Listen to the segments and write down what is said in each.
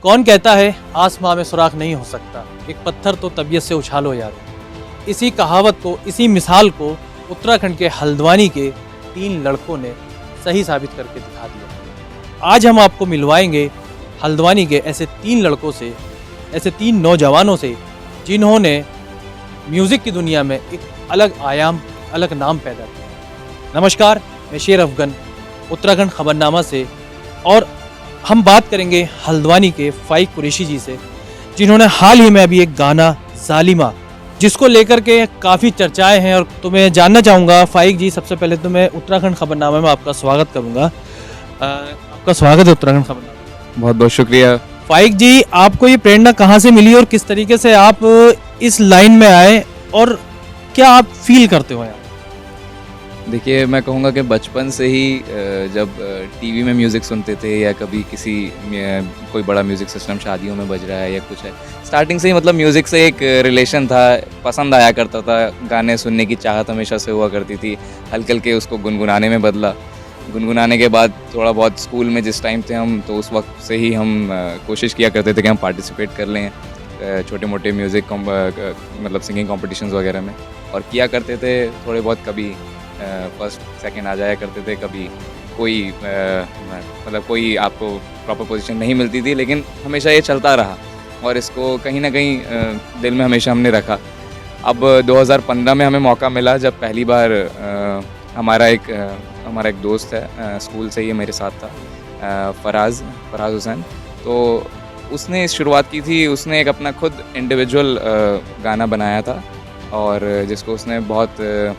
कौन कहता है आसमां में सुराख नहीं हो सकता, एक पत्थर तो तबीयत से उछाल हो जाता है। इसी कहावत को, इसी मिसाल को उत्तराखंड के हल्द्वानी के 3 लड़कों ने सही साबित करके दिखा दिया। आज हम आपको मिलवाएंगे हल्द्वानी के ऐसे 3 लड़कों से, ऐसे 3 नौजवानों से जिन्होंने म्यूज़िक की दुनिया में एक अलग आयाम, अलग नाम पैदा किया। नमस्कार, मैं शेर अफगन उत्तराखंड खबरनामा से, और हम बात करेंगे हल्द्वानी के फाइक कुरैशी जी से, जिन्होंने हाल ही में अभी एक गाना जालिमा, जिसको लेकर के काफ़ी चर्चाएं हैं। और तो मैं जानना चाहूँगा फाइक जी, सबसे पहले तो मैं उत्तराखंड खबरनामा में आपका स्वागत करूँगा। आपका स्वागत है उत्तराखंड खबरनामा। बहुत बहुत शुक्रिया। फाइक जी, आपको ये प्रेरणा कहाँ से मिली और किस तरीके से आप इस लाइन में आए, और क्या आप फील करते हो यार? देखिए, मैं कहूँगा कि बचपन से ही जब टीवी में म्यूज़िक सुनते थे या कभी किसी कोई बड़ा म्यूज़िक सिस्टम शादियों में बज रहा है या कुछ है, स्टार्टिंग से ही मतलब म्यूज़िक से एक रिलेशन था, पसंद आया करता था, गाने सुनने की चाहत हमेशा से हुआ करती थी। हल्के हल्के उसको गुनगुनाने में बदला। गुनगुनाने के बाद थोड़ा बहुत स्कूल में जिस टाइम थे हम, तो उस वक्त से ही हम कोशिश किया करते थे कि हम पार्टिसिपेट कर लें छोटे मोटे म्यूज़िक मतलब सिंगिंग कॉम्पिटिशन्स वगैरह में, और किया करते थे थोड़े बहुत। कभी फर्स्ट सेकंड आ जाया करते थे, कभी कोई मतलब कोई आपको प्रॉपर पोजीशन नहीं मिलती थी, लेकिन हमेशा ये चलता रहा और इसको कहीं ना कहीं दिल में हमेशा हमने रखा। अब 2015 में हमें मौका मिला, जब पहली बार हमारा एक दोस्त है, स्कूल से ही मेरे साथ था, फराज हुसैन, तो उसने शुरुआत की थी। उसने एक अपना खुद इंडिविजुअल गाना बनाया था, और जिसको उसने बहुत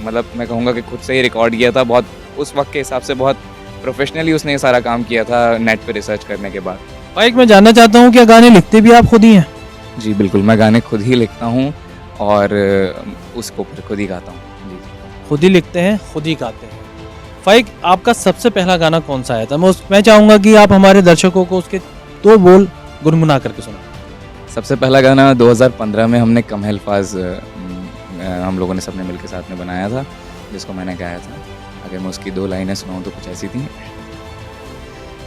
मतलब मैं कहूँगा कि खुद से ही रिकॉर्ड किया था। बहुत उस वक्त के हिसाब से बहुत प्रोफेशनली उसने ये सारा काम किया था, नेट पे रिसर्च करने के बाद। फाइक, मैं जानना चाहता हूँ, क्या गाने लिखते भी आप खुद ही हैं? जी बिल्कुल, मैं गाने खुद ही लिखता हूँ और उसको फिर खुद ही गाता हूँ। जी, खुद ही लिखते हैं, खुद ही गाते हैं। फाइक, आपका सबसे पहला गाना कौन सा आया था? मैं चाहूँगा कि आप हमारे दर्शकों को उसके 2 बोल गुनगुना करके सुनाएं। सबसे पहला गाना 2015 में हमने कम है अल्फाज हम लोगों ने सबने मिलकर साथ में बनाया था, जिसको मैंने गाया था। अगर मैं उसकी 2 लाइनें सुनाऊं तो कुछ ऐसी थी।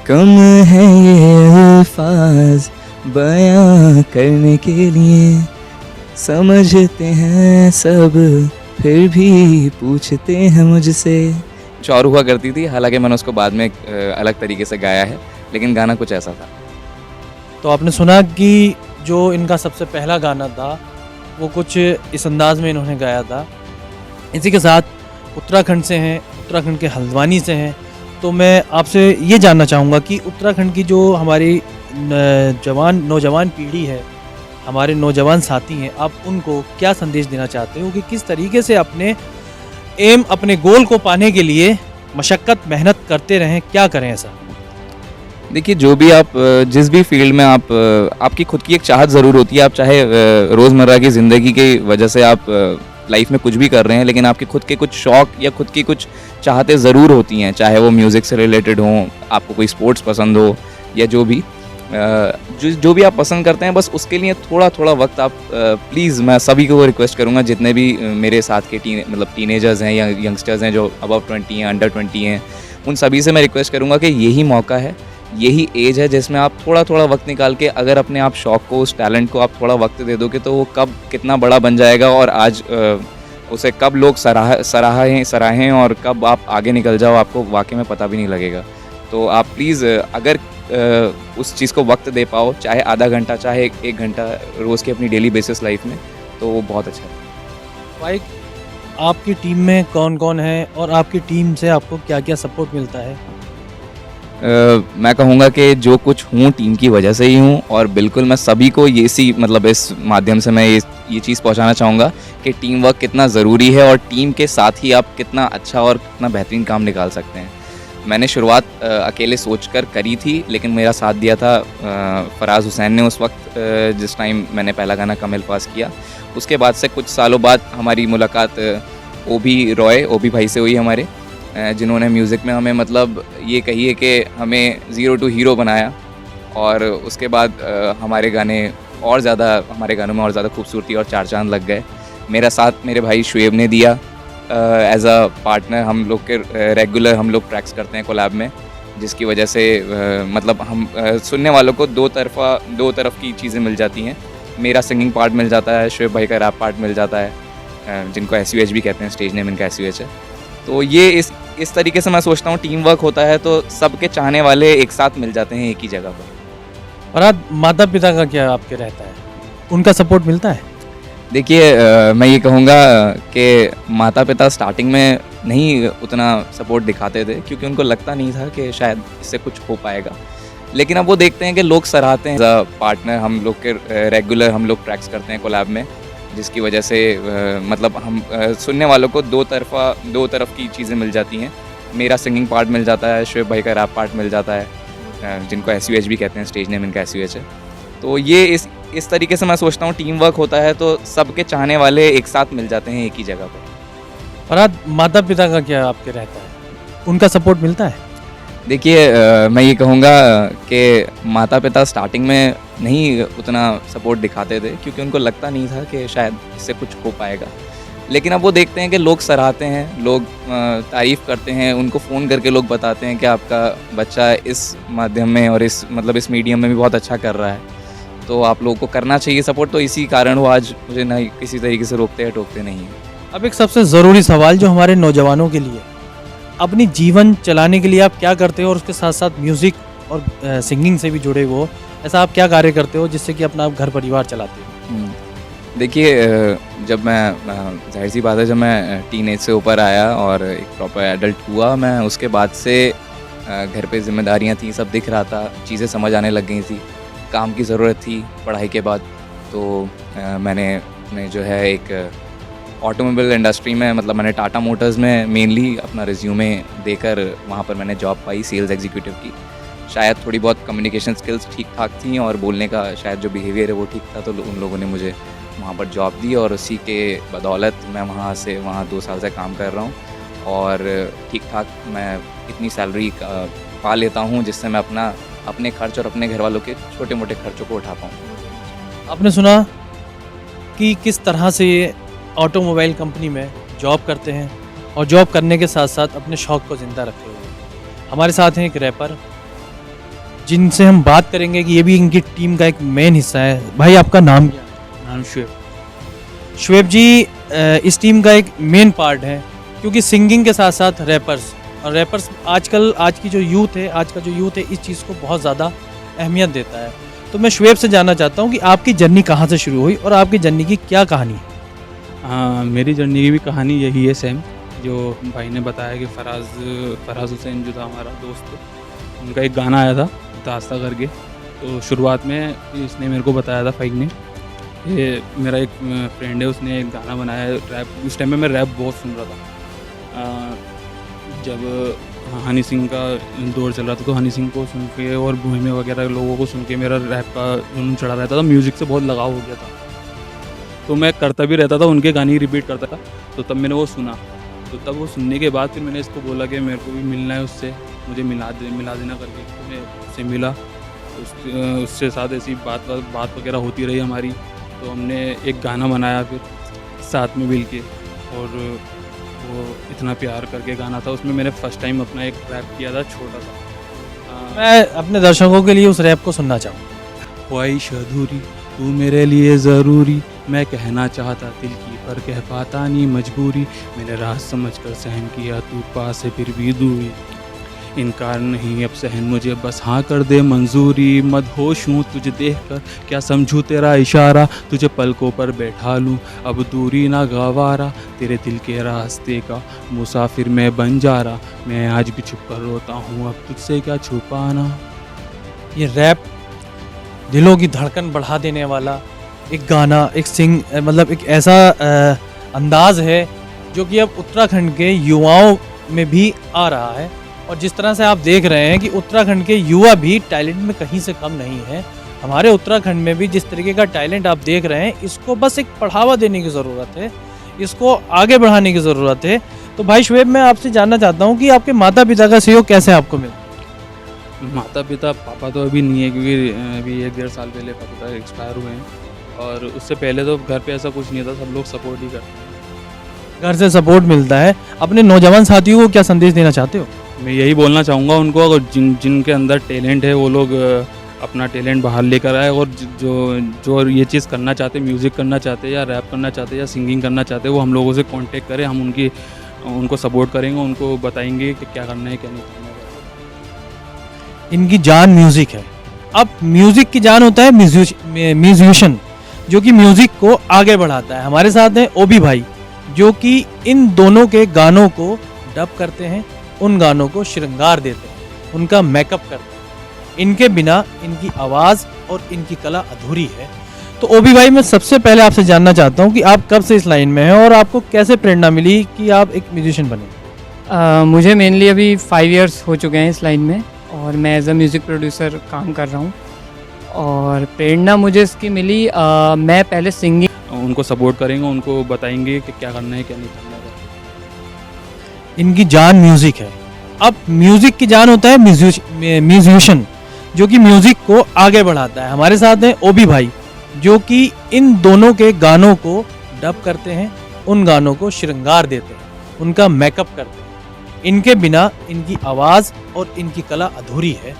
कम है ये अल्फाज बयां करने के लिए, समझते हैं सब फिर भी पूछते हैं मुझसे। चौर हुआ करती थी, हालांकि मैंने उसको बाद में अलग तरीके से गाया है, लेकिन गाना कुछ ऐसा था। तो आपने सुना कि जो इनका सबसे पहला गाना था वो कुछ इस अंदाज में इन्होंने गाया था। इसी के साथ उत्तराखंड से हैं, उत्तराखंड के हल्द्वानी से हैं, तो मैं आपसे ये जानना चाहूँगा कि उत्तराखंड की जो हमारी नौजवान पीढ़ी है, हमारे नौजवान साथी हैं, आप उनको क्या संदेश देना चाहते हो कि किस तरीके से अपने गोल को पाने के लिए मशक्क़त, मेहनत करते रहें, क्या करें ऐसा? देखिए, जो भी आप जिस भी फील्ड में आपकी खुद की एक चाहत ज़रूर होती है। आप चाहे रोज़मर्रा की ज़िंदगी की वजह से आप लाइफ में कुछ भी कर रहे हैं, लेकिन आपके खुद के कुछ शौक़ या खुद की कुछ चाहतें ज़रूर होती हैं, चाहे वो म्यूज़िक से रिलेटेड हों, आपको कोई स्पोर्ट्स पसंद हो, या जो भी जो भी आप पसंद करते हैं, बस उसके लिए थोड़ा थोड़ा वक्त आप प्लीज़, मैं सभी को रिक्वेस्ट करूँगा, जितने भी मेरे साथ के टीनेजर्स हैं या यंगस्टर्स हैं जो अबव 20 हैं, अंडर 20 हैं, उन सभी से मैं रिक्वेस्ट करूँगा कि यही मौका है, यही एज है जिसमें आप थोड़ा थोड़ा वक्त निकाल के अगर अपने आप शौक़ को, उस टैलेंट को आप थोड़ा वक्त दे दोगे, तो वो कब कितना बड़ा बन जाएगा, और आज उसे कब लोग सराहें और कब आप आगे निकल जाओ, आपको वाकई में पता भी नहीं लगेगा। तो आप प्लीज़ अगर उस चीज़ को वक्त दे पाओ, चाहे आधा घंटा, चाहे 1 घंटा रोज़ की अपनी डेली बेसिस लाइफ में, तो वो बहुत अच्छा है। फाइक, आपकी टीम में कौन कौन है और आपकी टीम से आपको क्या क्या सपोर्ट मिलता है? मैं कहूँगा कि जो कुछ हूँ टीम की वजह से ही हूँ, और बिल्कुल मैं सभी को मतलब इस माध्यम से मैं ये चीज़ पहुँचाना चाहूँगा कि टीम वर्क कितना ज़रूरी है, और टीम के साथ ही आप कितना अच्छा और कितना बेहतरीन काम निकाल सकते हैं। मैंने शुरुआत अकेले सोचकर करी थी, लेकिन मेरा साथ दिया था फराज हुसैन ने उस वक्त, जिस टाइम मैंने पहला गाना कम है अल्फाज किया। उसके बाद से कुछ सालों बाद हमारी मुलाकात ओबी भाई से हुई हमारे, जिन्होंने म्यूज़िक में हमें मतलब ये कहिए कि हमें ज़ीरो टू हीरो बनाया, और उसके बाद हमारे गानों में और ज़्यादा खूबसूरती और 4 चांद लग गए। मेरा साथ मेरे भाई शुएब ने दिया एज अ पार्टनर। हम लोग के रेगुलर हम लोग ट्रैक्स करते हैं कोलैब में, जिसकी वजह से मतलब हम सुनने वालों को दो तरफ की चीज़ें मिल जाती हैं। मेरा सिंगिंग पार्ट मिल जाता है, शुएब भाई का रैप पार्ट मिल जाता है, जिनको SUH भी कहते हैं, स्टेज नेम इनका SUH है। तो ये इस तरीके से मैं सोचता हूँ टीम वर्क होता है तो सबके चाहने वाले एक साथ मिल जाते हैं एक ही जगह पर। और आप माता पिता का क्या आपके रहता है, उनका सपोर्ट मिलता है? देखिए मैं ये कहूँगा कि माता पिता स्टार्टिंग में नहीं उतना सपोर्ट दिखाते थे क्योंकि उनको लगता नहीं था कि शायद इससे कुछ हो पाएगा, लेकिन अब वो देखते हैं कि लोग सराहते हैं। एज अ पार्टनर हम लोग के रेगुलर हम लोग ट्रैक्स करते हैं कोलैब में, जिसकी वजह से मतलब हम सुनने वालों को दो तरफ की चीज़ें मिल जाती हैं। मेरा सिंगिंग पार्ट मिल जाता है, शुएब भाई का रैप पार्ट मिल जाता है, जिनको SUH भी कहते हैं, स्टेज नेम इनका SUH है। तो ये इस तरीके से मैं सोचता हूँ टीम वर्क होता है तो सबके चाहने वाले एक साथ मिल जाते हैं एक ही जगह पर। और आप माता पिता का क्या आपके रहता है, उनका सपोर्ट मिलता है? देखिए मैं ये कहूँगा कि माता पिता स्टार्टिंग में नहीं उतना सपोर्ट दिखाते थे क्योंकि उनको लगता नहीं था कि शायद इससे कुछ हो पाएगा, लेकिन अब वो देखते हैं कि लोग सराहते हैं, लोग तारीफ़ करते हैं, उनको फ़ोन करके लोग बताते हैं कि आपका बच्चा इस माध्यम में और इस मीडियम में भी बहुत अच्छा कर रहा है, तो आप लोगों को करना चाहिए सपोर्ट। तो इसी कारण वो आज मुझे ना किसी तरीके से रोकते या टोकते नहीं हैं। अब एक सबसे ज़रूरी सवाल जो हमारे नौजवानों के लिए, अपनी जीवन चलाने के लिए आप क्या करते हो और उसके साथ साथ म्यूज़िक और सिंगिंग से भी जुड़े हो, ऐसा आप क्या कार्य करते हो जिससे कि अपना आप घर परिवार चलाते हो? देखिए जब मैं ज़ाहिर सी बात है, जब मैं टीनेज से ऊपर आया और एक प्रॉपर एडल्ट हुआ, मैं उसके बाद से घर पे जिम्मेदारियां थी, सब दिख रहा था, चीज़ें समझ आने लग गई थी, काम की ज़रूरत थी पढ़ाई के बाद। तो मैंने जो है एक ऑटोमोबाइल इंडस्ट्री में, मतलब मैंने टाटा मोटर्स में मेनली अपना रिज्यूमे देकर वहाँ पर मैंने जॉब पाई सेल्स एग्जीक्यूटिव की। शायद थोड़ी बहुत कम्युनिकेशन स्किल्स ठीक ठाक थी और बोलने का शायद जो बिहेवियर है वो ठीक था, तो उन लोगों ने मुझे वहाँ पर जॉब दी और उसी के बदौलत मैं वहाँ 2 साल से काम कर रहा हूँ और ठीक ठाक मैं इतनी सैलरी पा लेता हूँ जिससे मैं अपने खर्च और अपने घर वालों के छोटे मोटे खर्चों को उठा पाऊँ। आपने सुना कि किस तरह से ये ऑटोमोबाइल कंपनी में जॉब करते हैं और जॉब करने के साथ साथ अपने शौक़ को ज़िंदा रखे हुए हैं। हमारे साथ हैं एक रैपर जिनसे हम बात करेंगे कि ये भी इनकी टीम का एक मेन हिस्सा है। भाई आपका नाम क्या है? नाम शुएब। शुएब जी इस टीम का एक मेन पार्ट है क्योंकि सिंगिंग के साथ साथ रैपर्स, और रैपर्स आजकल आज का जो यूथ है इस चीज़ को बहुत ज़्यादा अहमियत देता है। तो मैं शुएब से जानना चाहता हूँ कि आपकी जर्नी कहाँ से शुरू हुई और आपकी जर्नी की क्या कहानी है? हाँ, मेरी जर्नी की भी कहानी यही है सेम, जो भाई ने बताया कि फराज हुसैन जो था हमारा दोस्त, उनका एक गाना आया था दास्ता करके। तो शुरुआत में इसने मेरे को बताया था, फाइक ने, कि मेरा एक फ्रेंड है उसने एक गाना बनाया है रैप। उस टाइम में मैं रैप बहुत सुन रहा था। जब हनी सिंह का दौर चल रहा था तो हनी सिंह को सुन के और भूमि वगैरह लोगों को सुन के मेरा रैप का जुनून चढ़ा रहता था, म्यूज़िक से बहुत लगाव हो गया था। तो मैं करता भी रहता था, उनके गाने ही रिपीट करता था। तो तब मैंने वो सुना, तो तब वो सुनने के बाद फिर मैंने इसको बोला कि मेरे को भी मिलना है उससे, मुझे मिला देना करके। तो मैं उससे मिला, उससे साथ ऐसी बात वगैरह होती रही हमारी। तो हमने एक गाना बनाया फिर साथ में मिल के, और वो इतना प्यार करके गाना था। उसमें मैंने फर्स्ट टाइम अपना एक रैप किया था छोटा सा। मैं अपने दर्शकों के लिए उस रैप को सुनना चाहूँ। ख्वाहिश अधूरी तू मेरे लिए ज़रूरी, मैं कहना चाहता दिल की पर कह पाता नहीं मजबूरी, मैंने राह समझ कर सहन किया तू पास है फिर भी दूरी, इनकार नहीं अब सहन मुझे बस हाँ कर दे मंजूरी, मदहोश हूँ तुझे देख कर क्या समझूँ तेरा इशारा, तुझे पलकों पर बैठा लूँ अब दूरी ना गवारा, तेरे दिल के रास्ते का मुसाफिर मैं बन जा रहा, मैं आज भी छुप कर रोता हूँ अब तुझसे क्या छुपाना। ये रैप दिलों की धड़कन बढ़ा देने वाला एक गाना, मतलब एक ऐसा अंदाज़ है जो कि अब उत्तराखंड के युवाओं में भी आ रहा है। और जिस तरह से आप देख रहे हैं कि उत्तराखंड के युवा भी टैलेंट में कहीं से कम नहीं है। हमारे उत्तराखंड में भी जिस तरीके का टैलेंट आप देख रहे हैं, इसको बस एक बढ़ावा देने की ज़रूरत है, इसको आगे बढ़ाने की ज़रूरत है। तो भाई शुएब, मैं आपसे जानना चाहता हूँ कि आपके माता पिता का सहयोग कैसे आपको मिला? माता पिता, पापा तो अभी नहीं है क्योंकि अभी 1-1.5 साल पहले पापा एक्सपायर हुए हैं, और उससे पहले तो घर पे ऐसा कुछ नहीं था, सब लोग सपोर्ट ही करते हैं। घर से सपोर्ट मिलता है। अपने नौजवान साथियों को क्या संदेश देना चाहते हो? मैं यही बोलना चाहूँगा उनको, अगर जिनके अंदर टैलेंट है वो लोग अपना टैलेंट बाहर लेकर आए, और जो ये चीज़ करना चाहते, म्यूज़िक करना चाहते या रैप करना चाहते या सिंगिंग करना चाहते, वो हम लोगों से कांटेक्ट करें। हम उनको सपोर्ट करेंगे, उनको बताएंगे कि क्या करना है क्या नहीं करना है। इनकी जान म्यूज़िक है। अब म्यूज़िक की जान होता है म्यूजिशियन, जो कि म्यूज़िक को आगे बढ़ाता है। हमारे साथ हैं ओबी भाई, जो कि इन दोनों के गानों को डब करते हैं, उन गानों को श्रृंगार देते हैं, उनका मेकअप करते हैं। इनके बिना इनकी आवाज़ और इनकी कला अधूरी है। तो ओबी भाई, मैं सबसे पहले आपसे जानना चाहता हूँ कि आप कब से इस लाइन में हैं और आपको कैसे प्रेरणा मिली कि आप एक म्यूजिशियन बने? मुझे मेनली अभी 5 इयर्स हो चुके हैं इस लाइन में, और मैं एज अ म्यूज़िक प्रोड्यूसर काम कर रहा हूँ। और प्रेरणा मुझे इसकी मिली, मैं पहले सिंगिंग उनको सपोर्ट करेंगे, उनको बताएंगे कि क्या करना है क्या नहीं करना है। इनकी जान म्यूज़िक है। अब म्यूज़िक की जान होता है म्यूजिशियन, जो कि म्यूज़िक को आगे बढ़ाता है। हमारे साथ हैं ओबी भाई, जो कि इन दोनों के गानों को डब करते हैं, उन गानों को श्रृंगार देते हैं, उनका मेकअप करते हैं। इनके बिना इनकी आवाज़ और इनकी कला अधूरी है।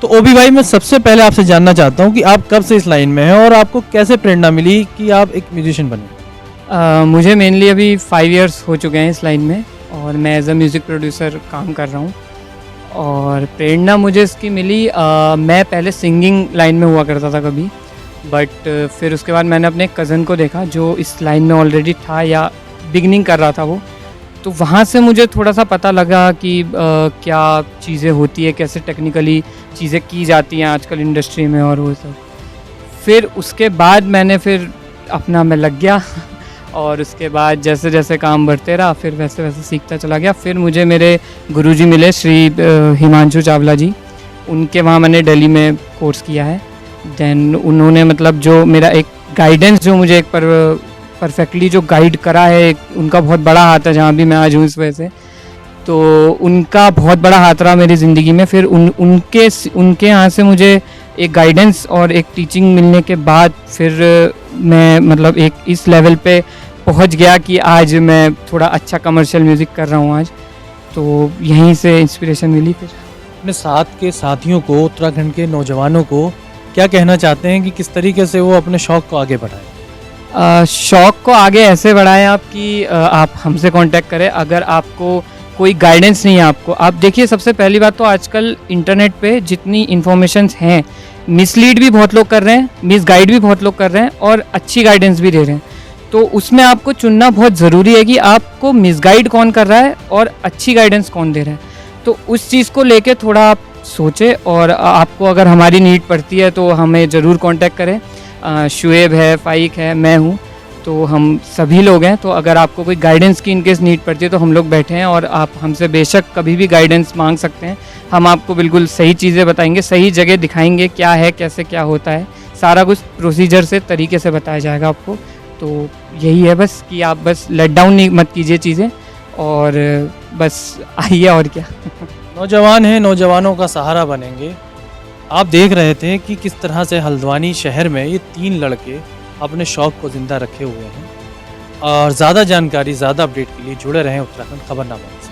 तो ओबी भाई, मैं सबसे पहले आपसे जानना चाहता हूँ कि आप कब से इस लाइन में हैं और आपको कैसे प्रेरणा मिली कि आप एक म्यूजिशियन बने? मुझे मेनली अभी 5 इयर्स हो चुके हैं इस लाइन में, और मैं एज अ म्यूज़िक प्रोड्यूसर काम कर रहा हूँ। और प्रेरणा मुझे इसकी मिली, मैं पहले सिंगिंग लाइन में हुआ करता था कभी, बट फिर उसके बाद मैंने अपने कज़न को देखा जो इस लाइन में ऑलरेडी था या बिगनिंग कर रहा था वो, तो वहाँ से मुझे थोड़ा सा पता लगा कि क्या चीज़ें होती है, कैसे टेक्निकली चीज़ें की जाती हैं आजकल इंडस्ट्री में और वो सब। फिर उसके बाद मैंने फिर अपना मैं लग गया, और उसके बाद जैसे जैसे काम बढ़ते रहा फिर वैसे वैसे सीखता चला गया। फिर मुझे मेरे गुरुजी मिले, श्री हिमांशु चावला जी, उनके वहाँ मैंने दिल्ली में कोर्स किया है। देन उन्होंने मतलब जो मेरा एक गाइडेंस जो मुझे एक परफेक्टली जो गाइड करा है, उनका बहुत बड़ा हाथ है जहाँ भी मैं आज हूँ इस वजह से। तो उनका बहुत बड़ा हाथ रहा मेरी ज़िंदगी में। फिर उनके यहाँ से मुझे एक गाइडेंस और एक टीचिंग मिलने के बाद फिर मैं मतलब एक इस लेवल पे पहुँच गया कि आज मैं थोड़ा अच्छा कमर्शियल म्यूज़िक कर रहा हूँ आज। तो यहीं से इंस्पिरेशन मिली। फिर अपने साथ के साथियों को, उत्तराखंड के नौजवानों को क्या कहना चाहते हैं कि किस तरीके से वो अपने शौक़ को आगे बढ़ाएं? शौक़ को आगे ऐसे बढ़ाएं आप कि आप हमसे कांटेक्ट करें। अगर आपको कोई गाइडेंस नहीं है आप देखिए, सबसे पहली बात तो आजकल इंटरनेट पे जितनी इन्फॉर्मेशंस हैं, मिसलीड भी बहुत लोग कर रहे हैं, मिसगाइड भी बहुत लोग कर रहे हैं, और अच्छी गाइडेंस भी दे रहे हैं। तो उसमें आपको चुनना बहुत ज़रूरी है कि आपको मिसगाइड कौन कर रहा है और अच्छी गाइडेंस कौन दे रहा है। तो उस चीज़ को लेके थोड़ा आप सोचें, और आपको अगर हमारी नीड पड़ती है तो हमें ज़रूर कांटेक्ट करें। शुएब है, फ़ाइक है, मैं हूँ, तो हम सभी लोग हैं। तो अगर आपको कोई गाइडेंस की इनकेस नीड पड़ती है तो हम लोग बैठे हैं, और आप हमसे बेशक कभी भी गाइडेंस मांग सकते हैं। हम आपको बिल्कुल सही चीज़ें बताएंगे, सही जगह दिखाएंगे क्या है, कैसे क्या होता है, सारा कुछ प्रोसीजर से तरीके से बताया जाएगा आपको। तो यही है बस कि आप बस लेट डाउन नहीं मत कीजिए चीज़ें, और बस आइए, और क्या। नौजवान हैं, नौजवानों का सहारा बनेंगे। आप देख रहे थे कि किस तरह से हल्द्वानी शहर में ये 3 लड़के अपने शौक़ को ज़िंदा रखे हुए हैं। और ज़्यादा जानकारी, ज़्यादा अपडेट के लिए जुड़े रहें उत्तराखंड खबरनामा से।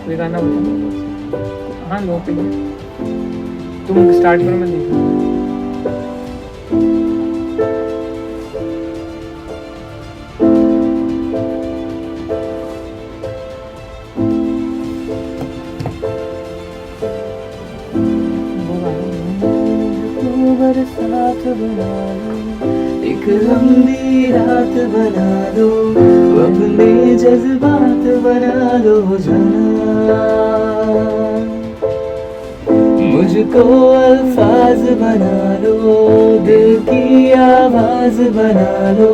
कोई गाना बता। हाँ, लो पे तुम स्टार्ट करो, मैं देखूँ। बरसात बना लो, एक लंबी रात बना लो, अपने जज्बात बना लो जाना, मुझको अल्फाज बना लो, दिल की आवाज बना लो,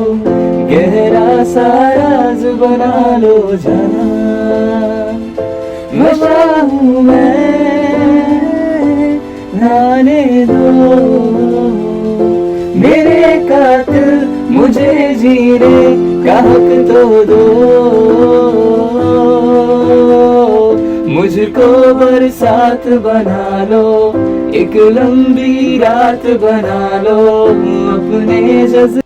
गहरा सा राज बना लो जाना, नशा हूँ मैं, नाने दो मेरे कातिल, मुझे जीने का हक तो दो, मुझको बरसात बना लो, एक लंबी रात बना लो, अपने जज्बात